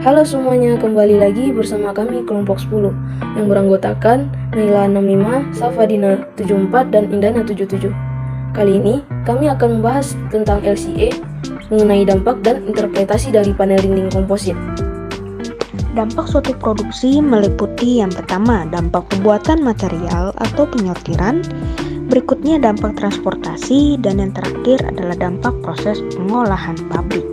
Halo semuanya, kembali lagi bersama kami kelompok 10 yang beranggotakan Naila 65, Safadina 74, dan Indana 77. Kali ini kami akan membahas tentang LCA mengenai dampak dan interpretasi dari panel dinding komposit. Dampak suatu produksi meliputi yang pertama, dampak pembuatan material atau penyortiran, berikutnya dampak transportasi, dan yang terakhir adalah dampak proses pengolahan pabrik.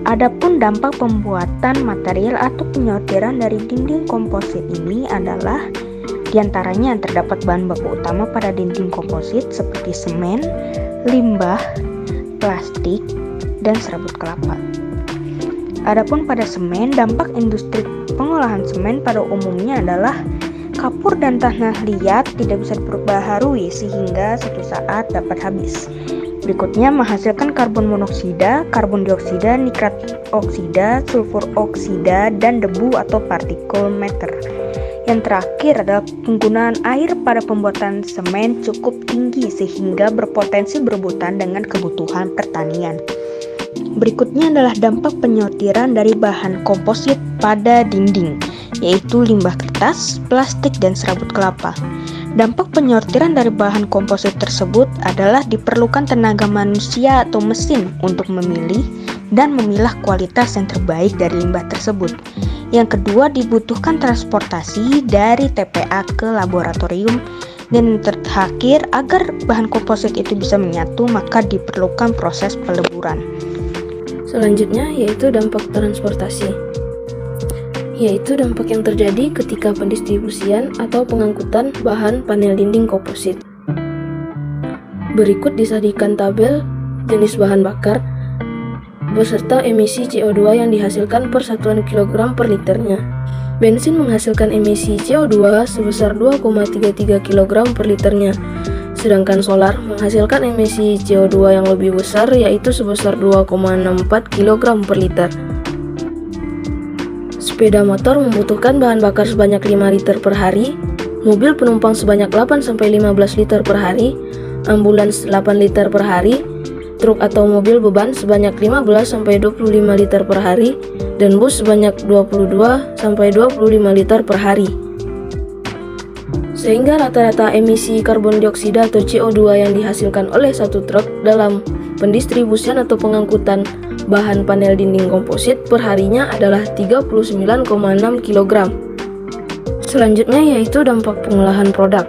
Adapun dampak pembuatan material atau penyortiran dari dinding komposit ini adalah diantaranya yang terdapat bahan baku utama pada dinding komposit seperti semen, limbah, plastik, dan serabut kelapa. Adapun pada semen, dampak industri pengolahan semen pada umumnya adalah kapur dan tanah liat tidak bisa diperbaharui sehingga suatu saat dapat habis. Berikutnya menghasilkan karbon monoksida, karbon dioksida, nitrat oksida, sulfur oksida, dan debu atau partikel matter. Yang terakhir adalah penggunaan air pada pembuatan semen cukup tinggi sehingga berpotensi berebutan dengan kebutuhan pertanian. Berikutnya adalah dampak penyortiran dari bahan komposit pada dinding, yaitu limbah kertas, plastik, dan serabut kelapa. Dampak penyortiran dari bahan komposit tersebut adalah diperlukan tenaga manusia atau mesin untuk memilih dan memilah kualitas yang terbaik dari limbah tersebut. Yang kedua, dibutuhkan transportasi dari TPA ke laboratorium. Dan yang terakhir, agar bahan komposit itu bisa menyatu, maka diperlukan proses peleburan. Selanjutnya yaitu dampak transportasi, yaitu dampak yang terjadi ketika pendistribusian atau pengangkutan bahan panel dinding komposit. Berikut disajikan tabel jenis bahan bakar beserta emisi CO2 yang dihasilkan per satuan kilogram per liternya. Bensin menghasilkan emisi CO2 sebesar 2,33 kg per liternya, sedangkan solar menghasilkan emisi CO2 yang lebih besar yaitu sebesar 2,64 kg per liter. Sepeda motor membutuhkan bahan bakar sebanyak 5 liter per hari, mobil penumpang sebanyak 8-15 liter per hari, ambulans 8 liter per hari, truk atau mobil beban sebanyak 15-25 liter per hari, dan bus sebanyak 22-25 liter per hari. Sehingga rata-rata emisi karbon dioksida atau CO2 yang dihasilkan oleh satu truk dalam pendistribusian atau pengangkutan bahan panel dinding komposit per harinya adalah 39,6 kg. Selanjutnya yaitu dampak pengolahan produk.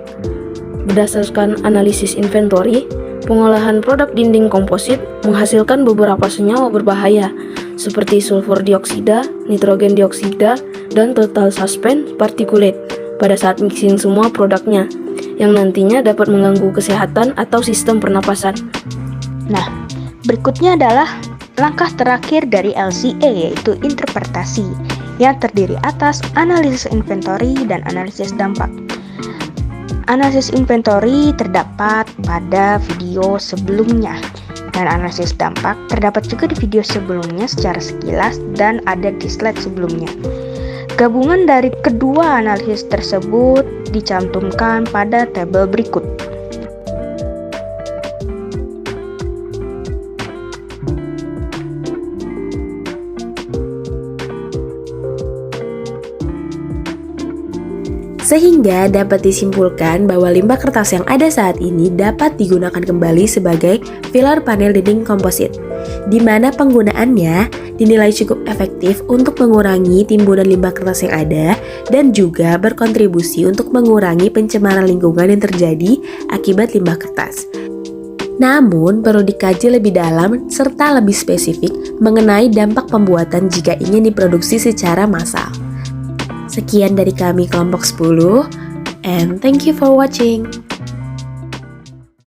Berdasarkan analisis inventory, pengolahan produk dinding komposit menghasilkan beberapa senyawa berbahaya seperti sulfur dioksida, nitrogen dioksida, dan total suspend particulate pada saat mixing semua produknya, yang nantinya dapat mengganggu kesehatan atau sistem pernapasan. Nah, berikutnya adalah langkah terakhir dari LCA, yaitu interpretasi, yang terdiri atas analisis inventory dan analisis dampak. Analisis inventory terdapat pada video sebelumnya, dan analisis dampak terdapat juga di video sebelumnya secara sekilas dan ada di slide sebelumnya. Gabungan dari kedua analisis tersebut dicantumkan pada tabel berikut. Sehingga dapat disimpulkan bahwa limbah kertas yang ada saat ini dapat digunakan kembali sebagai filler panel dinding komposit, di mana penggunaannya dinilai cukup efektif untuk mengurangi timbunan limbah kertas yang ada dan juga berkontribusi untuk mengurangi pencemaran lingkungan yang terjadi akibat limbah kertas. Namun, perlu dikaji lebih dalam serta lebih spesifik mengenai dampak pembuatan jika ingin diproduksi secara massal. Sekian dari kami kelompok 10, and thank you for watching.